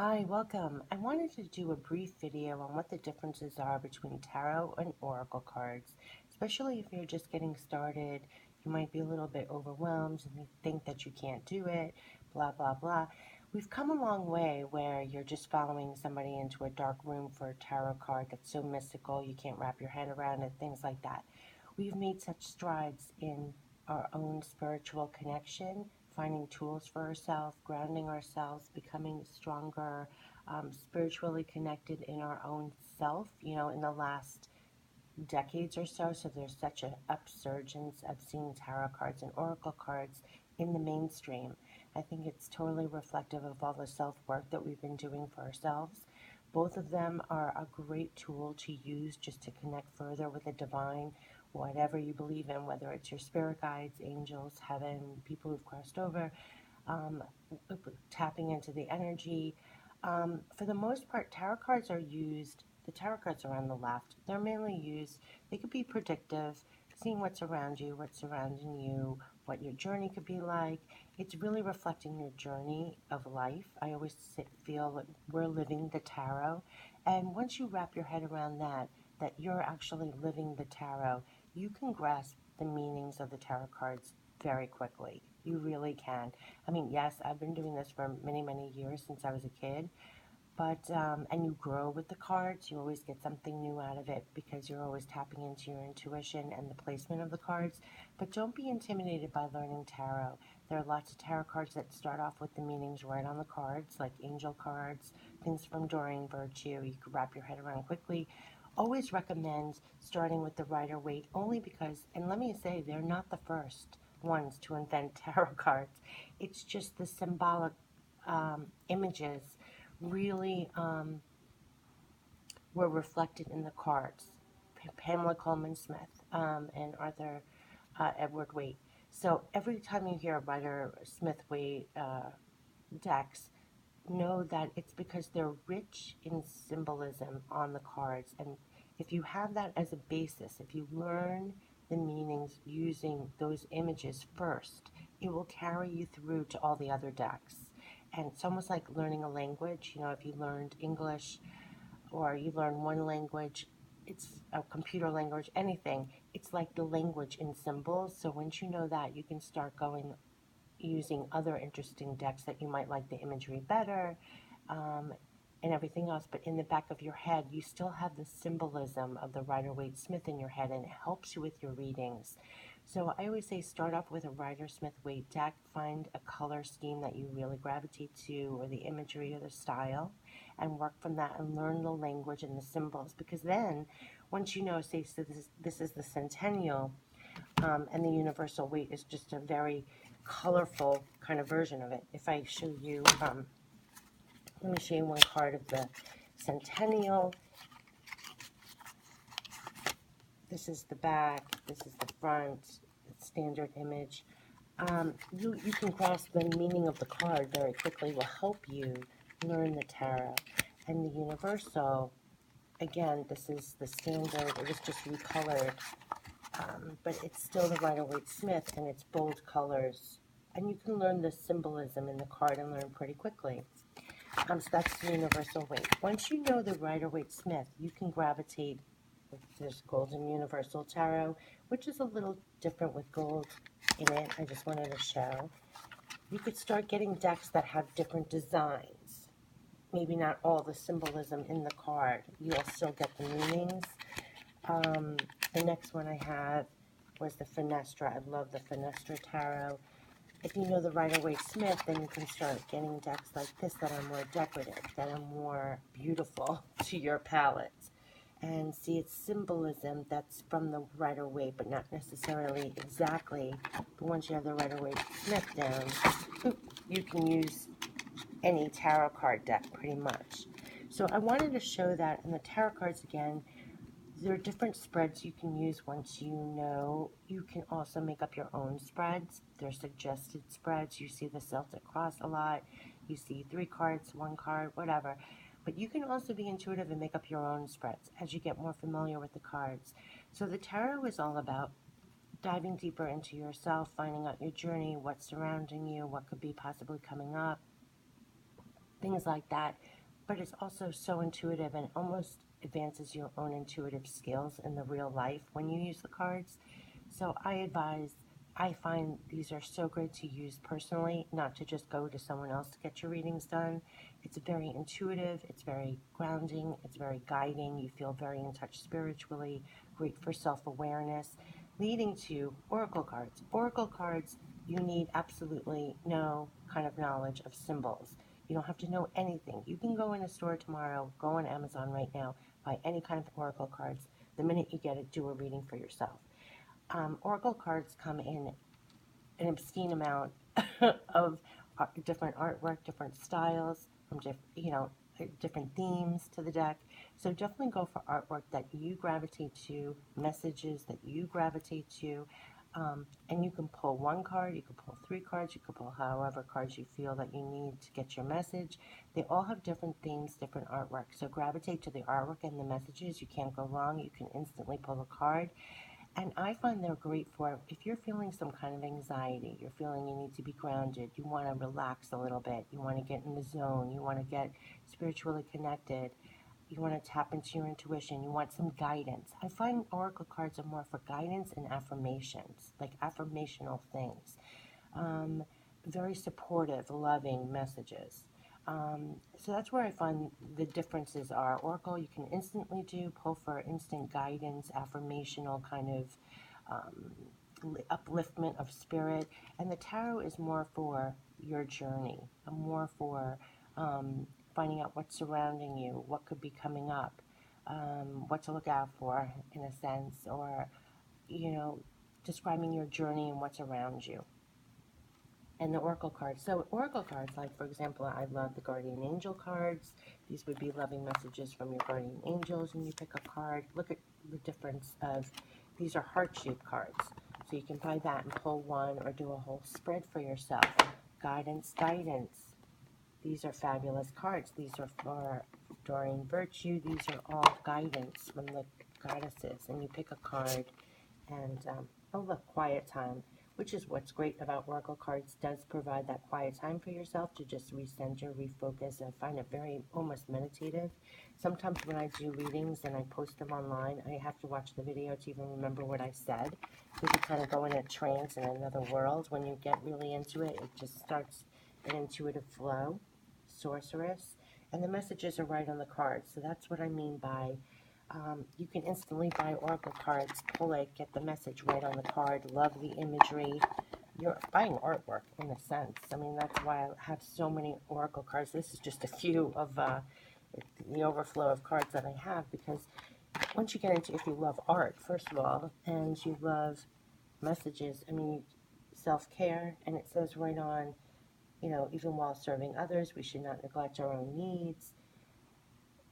Hi, welcome. I wanted to do a brief video on what the differences are between tarot and oracle cards, especially if you're just getting started. You might be a little bit overwhelmed and you think that you can't do it, blah, blah, blah. We've come a long way where you're just following somebody into a dark room for a tarot card that's so mystical you can't wrap your head around it, things like that. We've made such strides in our own spiritual connection, finding tools for ourselves, grounding ourselves, becoming stronger, spiritually connected in our own self, in the last decades or so. So there's such an upsurgence of seeing tarot cards and oracle cards in the mainstream. I think it's totally reflective of all the self work that we've been doing for ourselves. Both of them are a great tool to use just to connect further with the divine, whatever you believe in, whether it's your spirit guides, angels, heaven, people who've crossed over, um, tapping into the energy. For the most part, the tarot cards are on the left. They're mainly used, they could be predictive, seeing what's around you, what's surrounding you, what your journey could be like. It's really reflecting your journey of life. I always feel that we're living the tarot. And once you wrap your head around that you're actually living the tarot, you can grasp the meanings of the tarot cards very quickly. You really can. I mean, yes, I've been doing this for many, many years since I was a kid, and you grow with the cards. You always get something new out of it because you're always tapping into your intuition and the placement of the cards. But don't be intimidated by learning tarot. There are lots of tarot cards that start off with the meanings right on the cards, like angel cards, things from Doreen Virtue. You can wrap your head around quickly. Always recommend starting with the Rider Waite only because, and let me say, they're not the first ones to invent tarot cards. It's just the symbolic images really were reflected in the cards. Pamela Coleman Smith and Arthur Edward Waite. So every time you hear a Rider Smith Waite decks, know that it's because they're rich in symbolism on the cards. And if you have that as a basis, if you learn the meanings using those images first, it will carry you through to all the other decks. And it's almost like learning a language. If you learned English or you learn one language, it's a computer language, anything, it's like the language in symbols. So once you know that, you can start going using other interesting decks that you might like the imagery better, um, and everything else. But in the back of your head, you still have the symbolism of the Rider Waite Smith in your head, and it helps you with your readings. So I always say start off with a Rider Smith Waite deck, find a color scheme that you really gravitate to, or the imagery or the style, and work from that and learn the language and the symbols. Because then, once you know, say, so this is the centennial, and the universal weight is just a very colorful kind of version of it. If I show you, let me show you one card of the centennial. This is the back, this is the front, the standard image. You can grasp the meaning of the card very quickly, will help you learn the tarot. And the universal, again, this is the standard, it was just recolored, but it's still the Rider Waite Smith, and it's bold colors. And you can learn the symbolism in the card and learn pretty quickly. So that's the universal weight. Once you know the Rider Waite Smith, you can gravitate. There's Golden Universal Tarot, which is a little different with gold in it. I just wanted to show. You could start getting decks that have different designs. Maybe not all the symbolism in the card. You'll still get the meanings. The next one I have was the Fenestra. I love the Fenestra Tarot. If you know the Rider Waite Smith, then you can start getting decks like this that are more decorative, that are more beautiful to your palette. And see its symbolism that's from the Rider Waite, but not necessarily exactly. But once you have the Rider Waite Smith down, you can use any tarot card deck pretty much. So I wanted to show that in the tarot cards again. There are different spreads you can use once you know. You can also make up your own spreads. They're suggested spreads. You see the Celtic cross a lot. You see 3 cards, 1 card, whatever. But you can also be intuitive and make up your own spreads as you get more familiar with the cards. So the tarot is all about diving deeper into yourself, finding out your journey, what's surrounding you, what could be possibly coming up, things like that. But it's also so intuitive and almost advances your own intuitive skills in the real life when you use the cards. So I find these are so good to use personally, not to just go to someone else to get your readings done. It's very intuitive, it's very grounding, it's very guiding. You feel very in touch spiritually, great for self awareness, leading to oracle cards. Oracle cards, you need absolutely no kind of knowledge of symbols. You don't have to know anything. You can go in a store tomorrow, go on Amazon right now, buy any kind of oracle cards. The minute you get it, do a reading for yourself. Oracle cards come in an obscene amount of different artwork, different styles, from different themes to the deck. So definitely go for artwork that you gravitate to, messages that you gravitate to, and you can pull one card, you can pull three cards, you can pull however cards you feel that you need to get your message. They all have different themes, different artwork. So gravitate to the artwork and the messages. You can't go wrong. You can instantly pull a card. And I find they're great for if you're feeling some kind of anxiety, you're feeling you need to be grounded, you want to relax a little bit, you want to get in the zone, you want to get spiritually connected, you want to tap into your intuition, you want some guidance. I find oracle cards are more for guidance and affirmations, like affirmational things. Um, Very supportive, loving messages. So that's where I find the differences are. Oracle, you can instantly do, pull for instant guidance, affirmational kind of upliftment of spirit. And the tarot is more for your journey, more for finding out what's surrounding you, what could be coming up, what to look out for, in a sense, or, you know, describing your journey and what's around you. And the oracle cards. So oracle cards, like for example, I love the guardian angel cards. These would be loving messages from your guardian angels, and you pick a card. Look at the difference of, these are heart-shaped cards. So you can buy that and pull one or do a whole spread for yourself. Guidance, guidance. These are fabulous cards. These are for Doreen Virtue. These are all guidance from the goddesses. And you pick a card and, oh look, quiet time, which is what's great about oracle cards, does provide that quiet time for yourself to just recenter, refocus. I find it very almost meditative. Sometimes when I do readings and I post them online, I have to watch the video to even remember what I said, because you kind of go in a trance in another world. When you get really into it, it just starts an intuitive flow. Sorceress. And the messages are right on the card. So that's what I mean by you can instantly buy oracle cards, pull it, get the message right on the card, love the imagery. You're buying artwork in a sense. I mean, that's why I have so many oracle cards. This is just a few of the overflow of cards that I have, because once you get into, if you love art, first of all, and you love messages, I mean, self-care, and it says right on, you know, even while serving others, we should not neglect our own needs.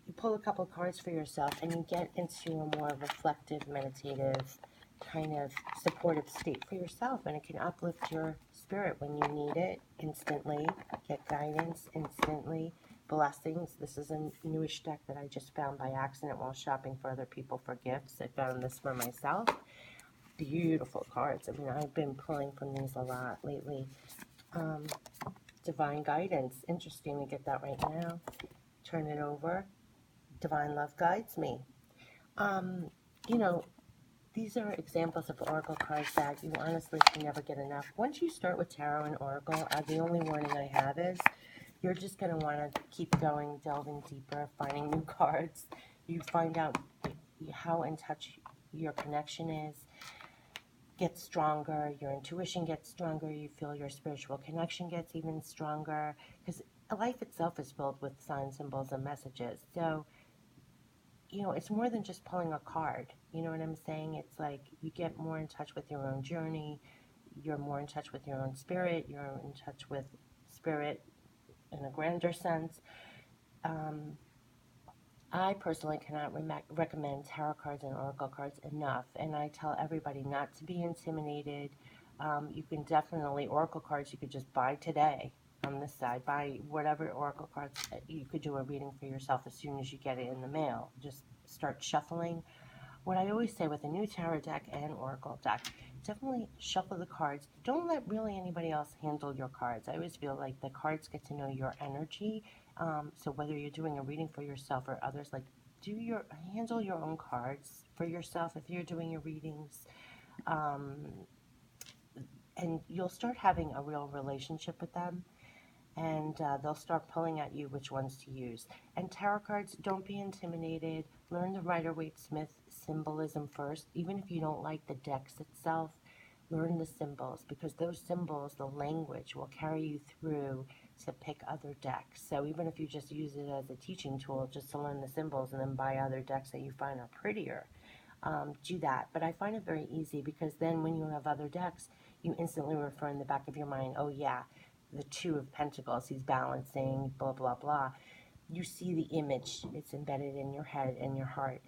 You pull a couple cards for yourself and you get into a more reflective, meditative, kind of supportive state for yourself, and it can uplift your spirit when you need it instantly. Get guidance instantly, blessings. This is a newish deck that I just found by accident while shopping for other people for gifts. I found this for myself. Beautiful cards. I mean, I've been pulling from these a lot lately. Divine guidance. Interesting to get that right now. Turn it over. Divine love guides me. You know, these are examples of oracle cards that you honestly can never get enough. Once you start with tarot and oracle, the only warning I have is you're just going to want to keep going, delving deeper, finding new cards. You find out how in touch your connection is, gets stronger, your intuition gets stronger, you feel your spiritual connection gets even stronger, because life itself is filled with signs, symbols, and messages. So, you know, it's more than just pulling a card. You know what I'm saying? It's like you get more in touch with your own journey. You're more in touch with your own spirit. You're in touch with spirit in a grander sense. I personally cannot recommend tarot cards and oracle cards enough. And I tell everybody not to be intimidated. You can definitely, oracle cards you could just buy today on this side. Buy whatever oracle cards. You could do a reading for yourself as soon as you get it in the mail. Just start shuffling. What I always say with a new tarot deck and oracle deck, definitely shuffle the cards. Don't let really anybody else handle your cards. I always feel like the cards get to know your energy. So whether you're doing a reading for yourself or others, like handle your own cards for yourself if you're doing your readings. Um, and you'll start having a real relationship with them, and they'll start pulling at you which ones to use. And tarot cards, don't be intimidated. Learn the Rider Waite Smith symbolism first. Even if you don't like the decks itself, learn the symbols, because those symbols, the language, will carry you through to pick other decks. So even if you just use it as a teaching tool, just to learn the symbols and then buy other decks that you find are prettier, do that. But I find it very easy, because then when you have other decks, you instantly refer in the back of your mind, oh yeah, the Two of Pentacles, he's balancing, blah, blah, blah. You see the image, it's embedded in your head and your heart.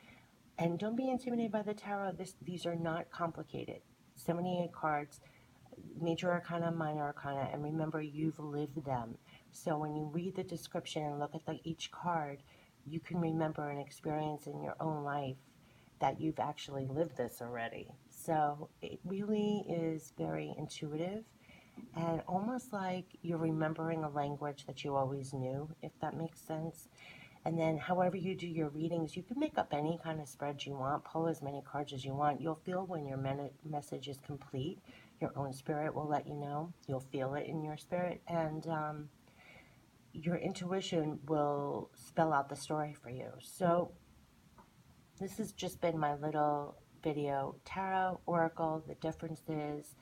And don't be intimidated by the tarot. These are not complicated. 78 cards, major arcana, minor arcana, and remember, you've lived them. So when you read the description and look at each card, you can remember an experience in your own life that you've actually lived this already. So it really is very intuitive, and almost like you're remembering a language that you always knew, if that makes sense. And then however you do your readings, you can make up any kind of spread you want, pull as many cards as you want. You'll feel when your message is complete. Your own spirit will let you know. You'll feel it in your spirit, and your intuition will spell out the story for you. So this has just been my little video. Tarot, Oracle, the differences,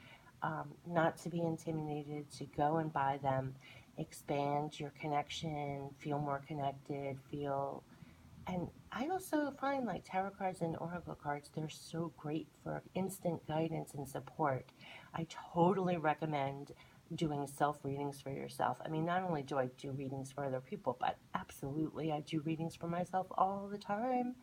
not to be intimidated, to go and buy them, expand your connection, feel more connected, and I also find like tarot cards and oracle cards, they're so great for instant guidance and support. I totally recommend doing self readings for yourself. I mean, not only do I do readings for other people, but absolutely I do readings for myself all the time.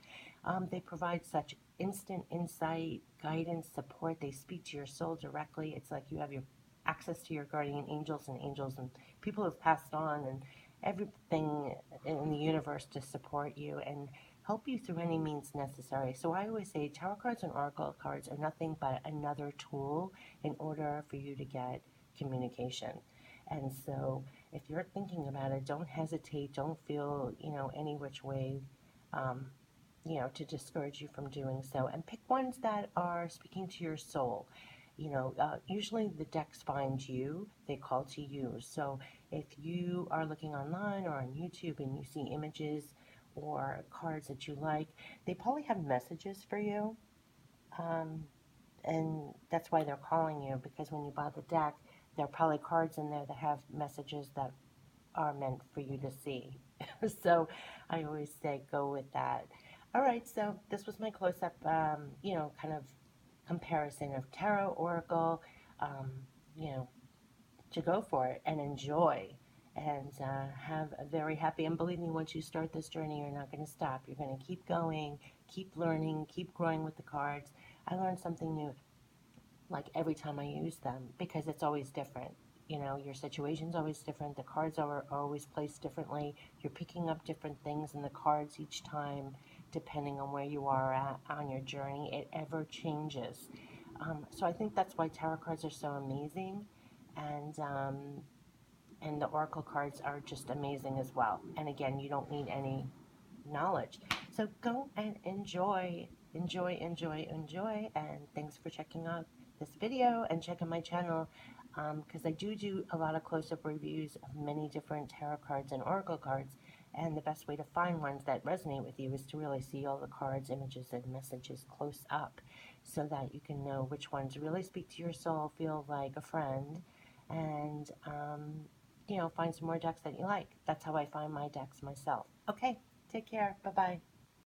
They provide such instant insight, guidance, support. They speak to your soul directly. It's like you have your access to your guardian angels and people who have passed on, and everything in the universe to support you and help you through any means necessary. So I always say tarot cards and oracle cards are nothing but another tool in order for you to get communication. And so if you're thinking about it, don't hesitate, don't feel, any which way, um, to discourage you from doing so. And pick ones that are speaking to your soul. Usually the decks find you, they call to you. So if you are looking online or on YouTube and you see images or cards that you like, they probably have messages for you. Um, and that's why they're calling you, because when you buy the deck, there are probably cards in there that have messages that are meant for you to see. So I always say go with that. All right, so this was my close-up, kind of comparison of tarot, oracle, um, you know, to go for it and enjoy, and have a very happy, and believe me, once you start this journey, you're not going to stop. You're going to keep going, keep learning, keep growing with the cards. I learned something new like every time I use them, because it's always different. Your situation's always different. The cards are always placed differently. You're picking up different things in the cards each time, depending on where you are at on your journey. It ever changes. So I think that's why tarot cards are so amazing, and the oracle cards are just amazing as well. And again, you don't need any knowledge. So go and enjoy, enjoy, enjoy, enjoy. And thanks for checking out this video and checking my channel, because I do a lot of close-up reviews of many different tarot cards and oracle cards. And the best way to find ones that resonate with you is to really see all the cards, images, and messages close up, so that you can know which ones really speak to your soul, feel like a friend, and find some more decks that you like. That's how I find my decks myself. Okay, take care. Bye-bye.